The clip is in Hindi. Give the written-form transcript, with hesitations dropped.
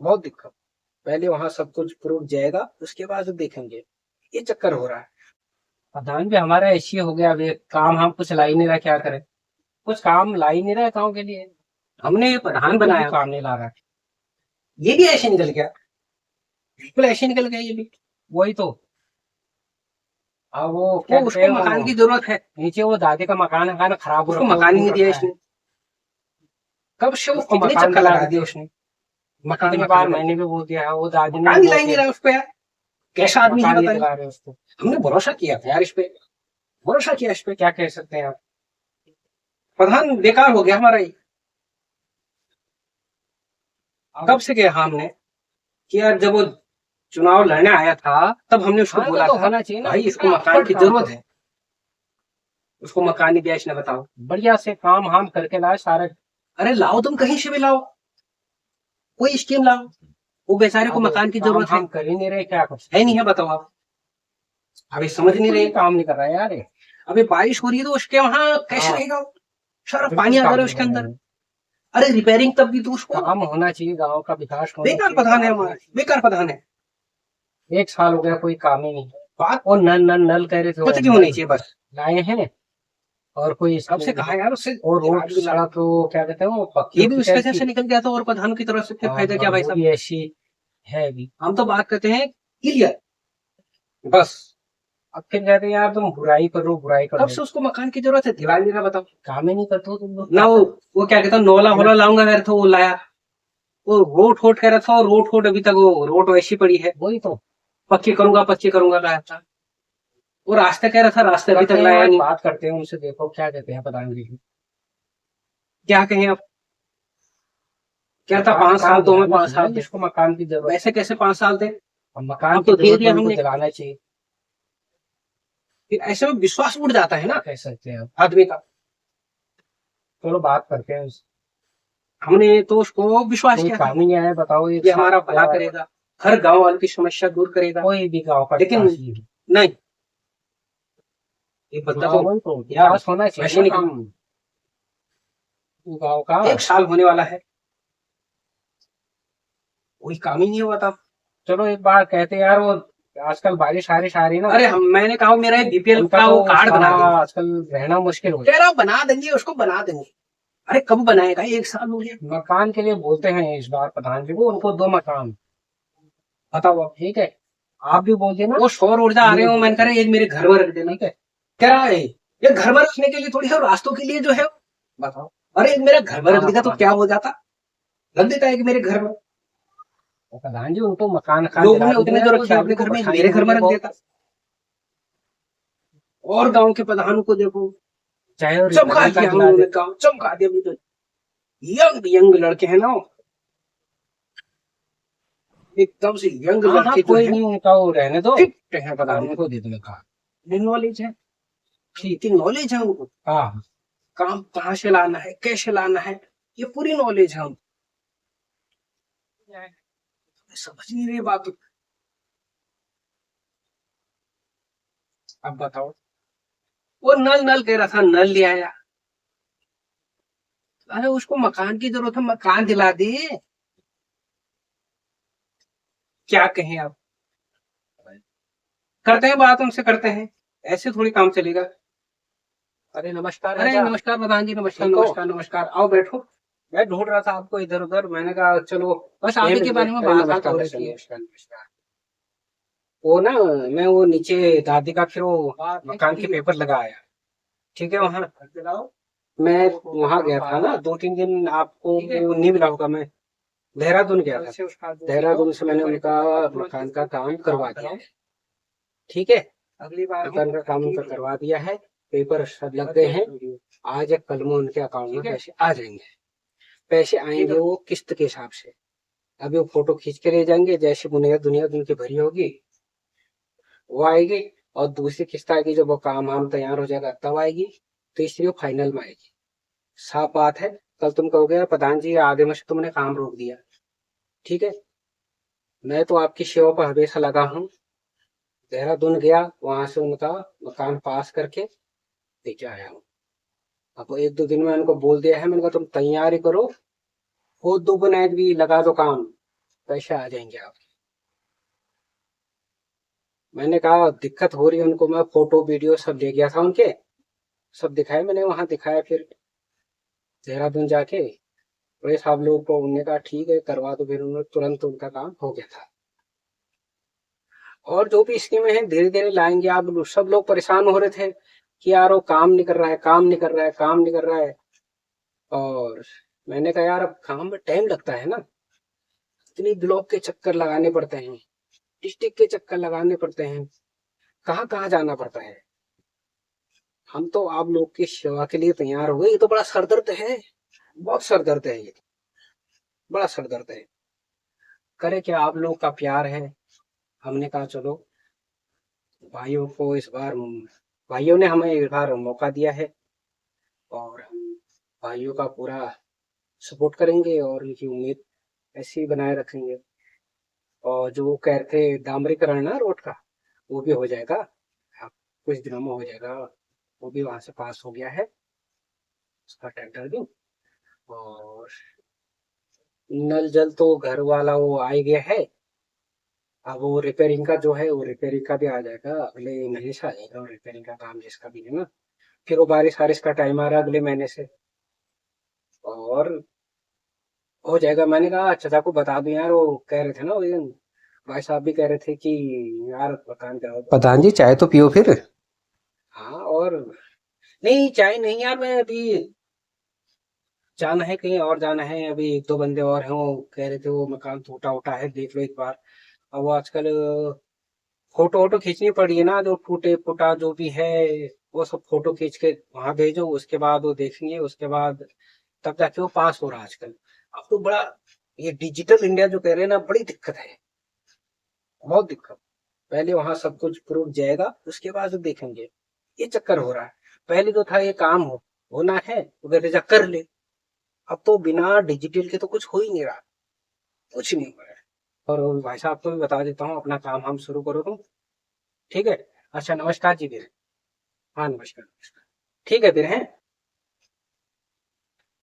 बहुत दिक्कत। पहले वहां सब कुछ प्रूफ जाएगा, उसके बाद देखेंगे। ये चक्कर हो रहा है। प्रधान भी हमारा ऐसी हो गया, अभी काम हम कुछ ला ही नहीं रहा, क्या करें। कुछ काम ला ही नहीं रहा गाँव के लिए। हमने ये प्रधान बनाया, काम नहीं ला रहा। ये भी ऐसे निकल गया, बिल्कुल ऐसे निकल गया ये भी। वही तो। अब वो क्या उसको मकान की जरूरत है, नीचे वो दादी का मकान है ना, खराब हो रहा है, उसको मकान ही नहीं दिया इसने। कब से वो कितने चक्कर लगा दिए उसने। मकान के बाहर मैंने भी बोल दिया है, वो दादी ने दिला ही नहीं रहा उसको यार। कैसा आदमी है बताइए। उसको हमने भरोसा किया था यार, इस पे भरोसा किया, इस पे क्या कह सकते हैं आप। प्रधान बेकार हो गया हमारा ही। कब से गया हमने कि यार, जब वो चुनाव लड़ने आया था तब हमने उसको बोला था होना चाहिए ना भाई, इसको मकान की जरूरत है। उसको मकान ही दिया इसने, बताओ। बढ़िया से काम हम करके लाए सारे। अरे लाओ, तुम कहीं से भी लाओ, कोई स्कीम लाओ। वो बेचारे को मकान की जरूरत है, कर ही नहीं रहे, क्या कुछ है नहीं है, बताओ आप। अभी समझ नहीं रहे, काम नहीं कर रहा है यार। अभी बारिश हो रही है तो उसके वहां कैसे रहेगा, सारा पानी आ जा रहा है उसके अंदर। अरे रिपेयरिंग तब भी तो उसको काम होना चाहिए, गांव का विकास। बेकार प्रधान है हमारा, बेकार प्रधान है। 1 साल हो गया, कोई काम ही नहीं। बात और नल नल नल कह रहे थे, कुछ क्यों नहीं चाहिए, बस लाए हैं। और कोई कब से कहा यार उससे। और रोड सड़क तो क्या कहते हैं वो पक्की, ये भी उसके जैसे निकल गया था, और प्रधान की तरफ से फिर फायदा क्या भाई साहब। ऐसी है अभी, हम तो बात करते हैं क्लियर, बस। अब फिर कहते हैं यार तुम बुराई करो, बुराई करो। अब से उसको मकान की जरूरत है, दिला नहीं रहा, बताओ। काम ही नहीं करते हो तुम लोग ना। वो क्या कहता, नोला होला लाऊंगा कह रहा था, वो लाया। वो रोड होट कह रहा था, और रोड होट अभी तक वो रोड वैसी पड़ी है। वही तो, पक्की करूंगा पक्की करूंगा कहा था। वो रास्ते कह रहा था, रास्ते अभी तक लाया नहीं। बात करते हैं उनसे, देखो क्या कहते हैं प्रधान जी। क्या कहें आप। क्या था, 5 साल तो हमें 5 साल जिसको मकान की जरूरत, ऐसे कैसे 5 साल दे। मकान तो दे दिया हमने, दिलाना चाहिए। फिर ऐसे में विश्वास उड़ जाता है ना, कह सकते हैं आदमी का। चलो बात करते हैं उससे। हमने तो उसको विश्वास किया, काम ही नहीं आया, बताओ। ये हमारा भला करेगा, हर गांव वालों की समस्या दूर करेगा, कोई भी गांव का, लेकिन नहीं। ये बंदा तो यार होना चाहिए काम। गांव का 1 साल होने वाला है, कोई काम ही नहीं हुआ था। चलो एक बार कहते यार, वो आजकल बारिश आ रही ना। अरे मैंने कहा मेरा बीपीएल का वो कार्ड बना दो, आजकल रहना मुश्किल हो गया। बना देंगे, उसको बना देंगे। अरे कब बनाएगा, 1 साल हो गया। मकान के लिए बोलते हैं इस बार प्रधान जी को, उनको 2 मकान बताओ आप, ठीक है। आप भी बोल देना, वो सौर ऊर्जा आ रहे हो, मैंने कहा एक मेरे घर में रख देना, ठीक है। कह रहा है ये घर में रखने के लिए थोड़ी है, रास्तों के लिए जो है, बताओ। अरे एक मेरा घर में रख देता तो क्या हो जाता, रख देता है कि मेरे घर में। प्रधान जी उनको मकान लोगों ने उतने जो रखे अपने घर में, मेरे घर में रख देता। और गांव के प्रधान को देखो, चाहे चमका दिया उन्होंने, काम चमका दिया भी तो। यंग यंग लड़के हैं ना, एकदम से यंग लड़के जो है, नहीं उनका वो रहने दो, फिट है प्रधान को दे देने का। नॉलेज है, ठीक है, नॉलेज है उनको। हाँ, काम कहाँ से लाना है, कैसे लाना है, ये पूरी नॉलेज है उनको। समझ नहीं रही बात। अब बताओ, वो नल नल कह रहा था, नल ले आया। अरे उसको मकान की जरूरत है, मकान दिला दे। क्या कहें आप, करते हैं बात उनसे, करते हैं। ऐसे थोड़ी काम चलेगा। अरे नमस्कार, अरे नमस्कार प्रधान जी, नमस्कार नमस्कार नमस्कार, आओ बैठो। मैं ढूंढ रहा था आपको इधर उधर, मैंने कहा चलो बस आगे के बारे में बात हो रही है। वो ना, मैं वो नीचे दादी का फिर वो मकान के पेपर लगा आया, ठीक है। वहां मैं वहां गया था ना 2-3 दिन, आपको वो नहीं मिला होगा। मैं देहरादून गया था, देहरादून से मैंने उनका मकान का काम करवा दिया है, ठीक है। अगली बार मकान का काम उनका करवा दिया है, पेपर सब लग गए हैं। आज या कल में उनके अकाउंट में पैसे आ जाएंगे। पैसे आएंगे वो किस्त के हिसाब से। अभी वो फोटो खींच के ले जाएंगे, जैसे दुनिया दुनिया उनकी भरी होगी वो आएगी, और दूसरी किस्त आएगी जब वो काम वाम तैयार हो जाएगा तब आएगी। तीसरी वो फाइनल में आएगी। साफ बात है, कल तुम कहोगे प्रधान जी आगे में से तुमने काम रोक दिया, ठीक है। मैं तो आपकी सेवा पर हमेशा लगा हूँ। देहरादून गया, वहां से उनका मकान पास करके लेके आया हूँ। अब 1-2 दिन में उनको बोल दिया है, मैंने कहा तुम तैयारी करो, खुद दो बनाए भी लगा दो काम, पैसे आ जाएंगे आप। मैंने कहा दिक्कत हो रही है उनको, मैं फोटो वीडियो सब ले गया था उनके, सब दिखाए मैंने वहां दिखाया, फिर देहरादून जाके वही साहब लोग को उन्होंने कहा ठीक है करवा दो, फिर उन्होंने तुरंत उनका काम हो गया था। और जो भी स्कीमें हैं धीरे धीरे लाएंगे। आप सब लोग परेशान हो रहे थे कि यार वो काम नहीं कर रहा है, काम नहीं कर रहा है, काम नहीं कर रहा है। और मैंने कहा यार अब काम में टाइम लगता है ना, इतनी ब्लॉक के चक्कर लगाने पड़ते हैं, डिस्ट्रिक्ट के चक्कर लगाने पड़ते हैं, कहाँ कहाँ जाना पड़ता है। हम तो आप लोग की सेवा के लिए तैयार हुए। ये तो बड़ा सरदर्द है, बहुत सरदर्द है ये, बड़ा सरदर्द है। करे क्या, आप लोग का प्यार है। हमने कहा चलो भाइयों को इस बार, भाइयों ने हमें इस बार मौका दिया है और भाइयों का पूरा सपोर्ट करेंगे और उनकी उम्मीद ऐसी ही बनाए रखेंगे। और जो वो कह रहे थे डामरीकरण ना रोड का, वो भी हो जाएगा, अब कुछ दिनों में हो जाएगा। वो भी वहां से पास हो गया है उसका टेंडर भी। और नल जल तो घर वाला वो आ ही गया है। अब वो रिपेयरिंग का जो है, वो रिपेयरिंग का भी आ जाएगा, अगले महीने से आ जाएगा और रिपेयरिंग का काम जिसका भी है ना। फिर वो बारिश वारिश का टाइम आ रहा है अगले महीने से, और हो जाएगा। मैंने कहा चाचा को बता दूं यार, वो कह रहे थे ना वो दिन भाई साहब भी कह रहे थे कि यार प्रधान का, प्रधान जी चाय तो पियो फिर। हाँ और नहीं चाय नहीं यार, मैं अभी जाना है कहीं और जाना है, अभी एक दो बंदे और हैं, वो कह रहे थे वो मकान टूटा उटा है देख लो एक बार। अब वो आजकल फोटो वोटो खींचनी पड़ी है ना, जो टूटे फूटा जो भी है वो सब फोटो खींच के वहां भेजो, उसके बाद वो देखेंगे, उसके बाद तब जाके वो पास हो रहा है आजकल। अब तो बड़ा ये डिजिटल इंडिया जो कह रहे हैं ना, बड़ी दिक्कत है, बहुत दिक्कत। पहले वहां सब कुछ प्रूफ जाएगा, उसके बाद देखेंगे, ये चक्कर हो रहा है। पहले जो था ये काम होना है तो कहते जा कर ले। अब तो बिना डिजिटल के तो कुछ हो ही नहीं रहा, कुछ नहीं हो रहा है। और भाई साहब को भी बता देता हूँ अपना काम हम शुरू करो तुम, ठीक है। अच्छा नमस्कार जी फिर। हाँ नमस्कार नमस्कार, ठीक है फिर हैं।